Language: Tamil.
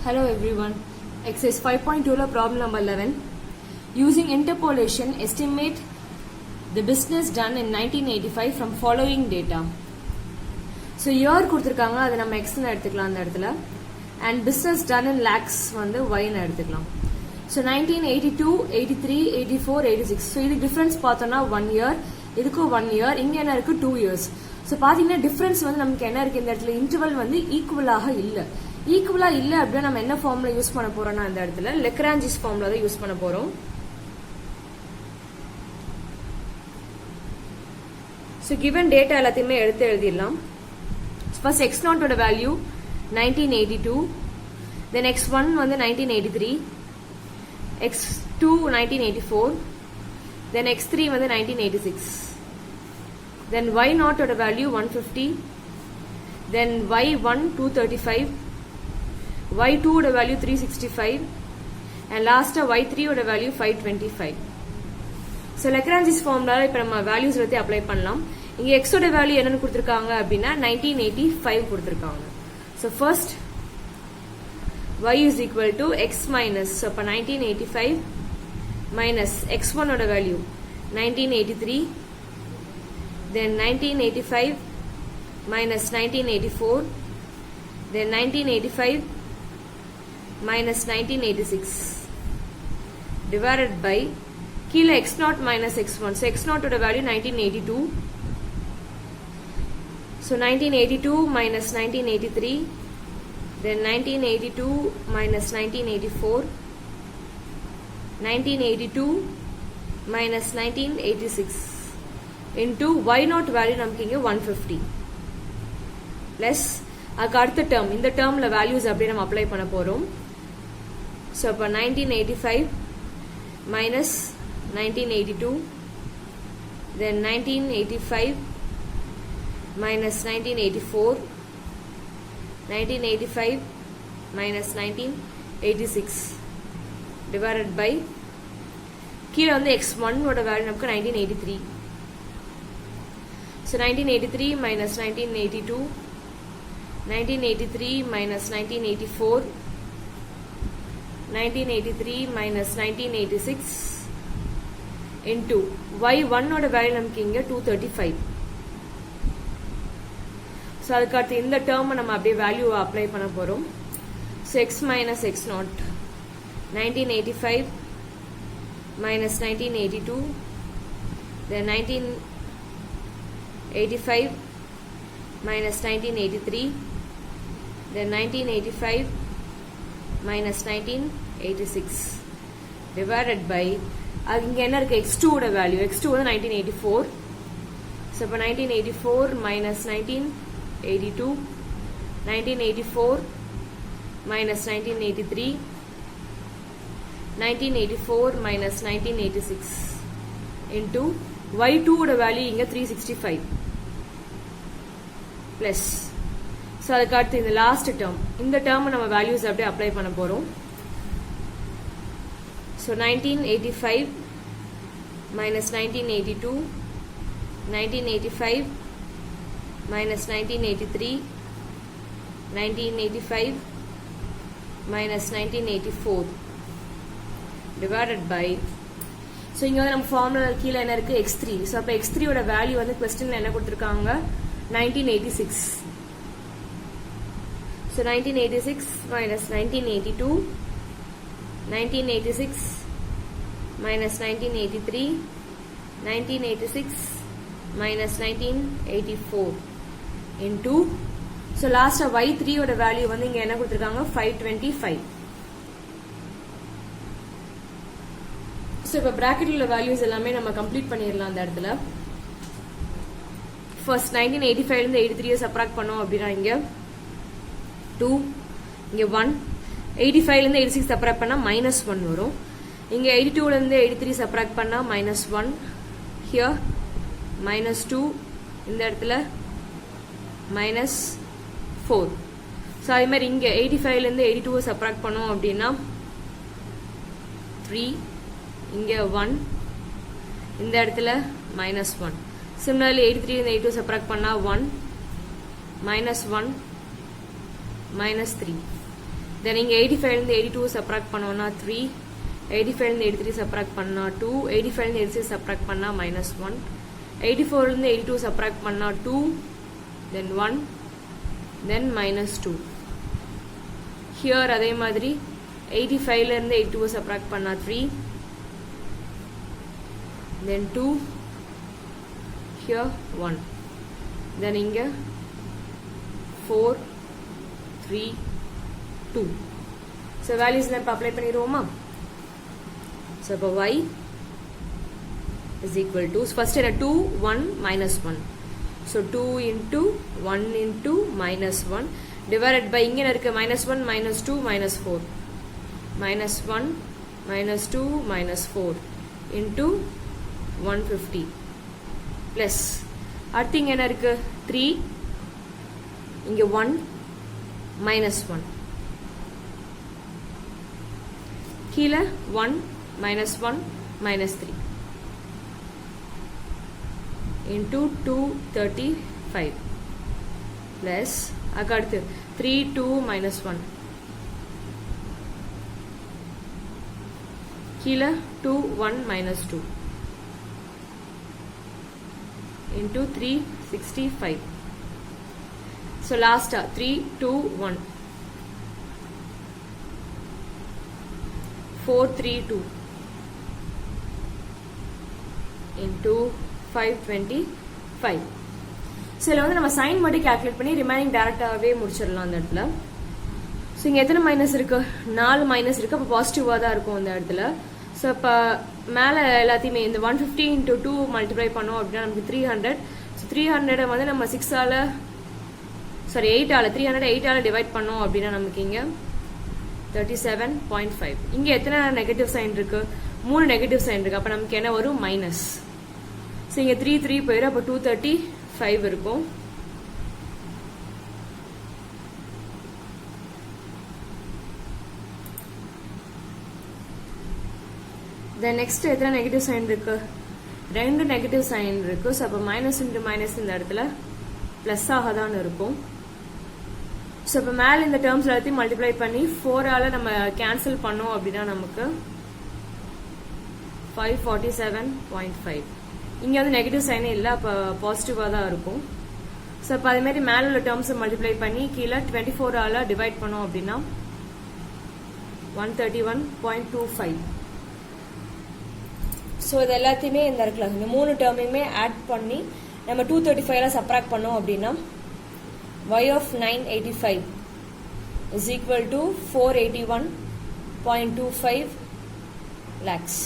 Hello everyone. Exercise 5.2 problem number 11. Using interpolation, estimate the business done in 1985 from following data. So year கொடுத்திருக்காங்க அது நம்ம x ன்னு எடுத்துக்கலாம் அந்த இடத்துல and business done in lakhs வந்து y ன்னு எடுத்துக்கலாம். So 1982, 83, 84, 86. So இது difference பார்த்தோம்னா 1 year, இதுக்கு 1 year, இங்க என்ன இருக்கு 2 years. So பாத்தீங்கன்னா difference வந்து நமக்கு என்ன இருக்கு இந்த இடத்துல interval வந்து ஈக்குவலாக இல்ல. ஈக்குவலா இல்ல அப்படின்னா நம்ம என்ன ஃபார்முலா யூஸ் பண்ண போறோம்னா இந்த இடத்துல லெக்ராஞ்சிஸ் ஃபார்முலா தான் யூஸ் பண்ண போறோம். So given data எல்லாத்தையுமே எடுத்து எழுதிடலாம். First x0 ஓட வேல்யூ 1982, then x1 வந்து 1983, x2 1984, then x3 வந்து 1986, then y0 ஓட வேல்யூ 150, then y1 235, y2 ஓட வேல்யூ 365 and last y3 ஓட வேல்யூ 525. So Lagrange's formula இப்ப நம்ம values எடுத்து அப்ளை பண்ணலாம். இங்க x ஓட வேல்யூ என்னன்னு கொடுத்திருக்காங்க அப்படினா 1985 கொடுத்திருக்காங்க. So first y is equal to x minus, so அப்ப 1985 minus x1 ஓட value 1983, then 1985 minus 1984, then 1985 minus 1986 divided by kilo x0 minus x1. So x0 ஓட value 1982. So 1982 minus 1983, then 1982 minus 1984, 1982 minus 1986 into y0 value நமக்கு இங்க 150 plus அதுக்கு அடுத்த term இந்த termல values அப்படியே நம்ம அப்ளை பண்ண போறோம். So அப்ப 1985 minus 1982, then 1985 minus 1984, 1985 minus 1986 divided by கீழ வந்து x1 ஓட வேல்யூ நமக்கு 1983. So 1983 minus 1982, 1983 minus 1984, 1983 minus 1986 into y1 ஓட வேல்யூ நமக்கு இங்க 235. So அதுக்கு அடுத்து இந்த டேர்ம் நம்ம அப்படியே வேல்யூ அப்ளை பண்ண போறோம். So x minus x0 1985 minus 1982, then 1985 minus 1983, then 1985 minus 1986 divided by இங்க என்ன இருக்கு x2 ஓட வேல்யூ x2 வந்து 1984. So அப்ப 1984 minus 1982, 1984 minus 1983, 1984 minus 1986 into y2 ஓட வேல்யூ இங்க 365 plus. So அதுக்கு அடுத்து இந்த லாஸ்ட் டேர்ம் இந்த டேர்ம் நம்ம வேல்யூஸ் அப்படியே அப்ளை பண்ண போறோம். So 1985 minus 1982, 1985 minus 1983, 1985 minus 1984 divided by, so இங்க வந்து நம்ம ஃபார்முலா கீழ என்ன இருக்கு x3. So அப்ப x3 ஓட வேல்யூ வந்து क्वेश्चनல என்ன கொடுத்திருக்காங்க 1986. So 1986 minus 1982, 1986 minus 1983, 1986 minus 1984 into, so last y3 ஓட வேல்யூ வந்து இங்க என்ன கொடுத்திருக்காங்க 525. So இப்ப பிராக்கெட்ல உள்ள வேல்யூஸ் எல்லாமே நம்ம கம்ப்ளீட் பண்ணிரலாம் அந்த இடத்துல. ஃபர்ஸ்ட் 1985 ல இருந்து 83 சப்ட்ராக்ட் பண்ணோம் அப்படினா இங்க 2, இங்க 1, 85 ல இருந்து 86 சப்ட்ராக்ட் பண்ணா -1 வரும். இங்க 82 ல இருந்து 83 சப்ட்ராக்ட் பண்ணா -1, here -2, இந்த இடத்துல -4. சோ அதே மாதிரி இங்க 85 ல இருந்து 82 சப்ட்ராக்ட் பண்ணோம் அப்படினா 3, இங்க 1, இந்த இடத்துல -1. Similarly 83 ல இருந்து 82 சப்ட்ராக்ட் பண்ணா 1, -1, -3. தென் இங்கே 85 82 சப்ராக்ட் பண்ணோம்னா 3, 85 83 சப்ராக்ட் பண்ணா 2, 85 86 சப்ராக்ட் பண்ணா -1, 84 82 சப்ராக்ட் பண்ணா 2, then 1, then -2. Here அதே மாதிரி 85 82 சப்ராக்ட் பண்ணா 3, then 2, here 1, then இங்க 4, 3, 2. So values நம்ம apply பண்ணிடுவோமா? So இப்போ y is equal to first 2 1 -1. So 2 into 1 into -1 divided by இங்க இருக்கு -1 -2 -4 -1 -2 -4 into 150 plus அடுத்து இங்க என்ன இருக்கு 3 இங்க 1 -1 கீழ 1 -1 -3 into 235 plus அடுத்து 3 2 -1 கீழ 2 1 -2 into 365. So last 3 2 1 4 3 2 into 525. So இதில் வந்து நம்ம சைன் மட்டும் கேல்குலேட் பண்ணி ரிமைனிங் டேரெக்டாகவே முடிச்சிடலாம் அந்த இடத்துல. ஸோ இங்கே எத்தனை மைனஸ் இருக்கு? 4 மைனஸ் இருக்கு. அப்போ பாசிட்டிவாக தான் இருக்கும் அந்த இடத்துல. ஸோ இப்போ மேலே எல்லாத்தையுமே இந்த 150 into 2 மல்டிப்ளை பண்ணோம் அப்படின்னா நமக்கு 300. ஸோ 300 வந்து நம்ம 6ஆல் 8ஆல் டிவைட் பண்ணோம் அப்படின்னா நமக்கு இங்கே 37.5. இங்கே எத்தனை நெகட்டிவ் சைன் இருக்கு? 3 நெகட்டிவ் சைன் இருக்கு. அப்போ நமக்கு என்ன வரும்? மைனஸ். ஸோ இங்கே 3 3 போயிடும். அப்போ 235 இருக்கும். தென் நெக்ஸ்ட் எத்தனை நெகட்டிவ் சைன் இருக்கு? 2 நெகட்டிவ் சைன் இருக்கு. ஸோ அப்போ மைனஸ் இன்ட்டு மைனஸ் இந்த இடத்துல பிளஸ் ஆக தான் இருக்கும். ஸோ இப்போ மேலே இந்த டேர்ம்ஸ் எல்லாத்தையும் மல்டிப்ளை பண்ணி 4ஆல் நம்ம கேன்சல் பண்ணோம் அப்படின்னா நமக்கு 547.5. இங்கே வந்து நெகட்டிவ் சைனே இல்லை. அப்போ பாசிட்டிவாக தான் இருக்கும். ஸோ இப்போ அதேமாதிரி மேலே உள்ள டேர்ம்ஸை மல்டிப்ளை பண்ணி கீழே 24ஆல் டிவைட் பண்ணோம் அப்படின்னா 131.25. ஸோ இது எல்லாத்தையுமே இந்த இடத்துல இந்த 3 டேர்மையுமே ஆட் பண்ணி நம்ம 235 சப்ராக்ட் பண்ணோம் அப்படின்னா y of 985 is equal to 481.25 lakhs.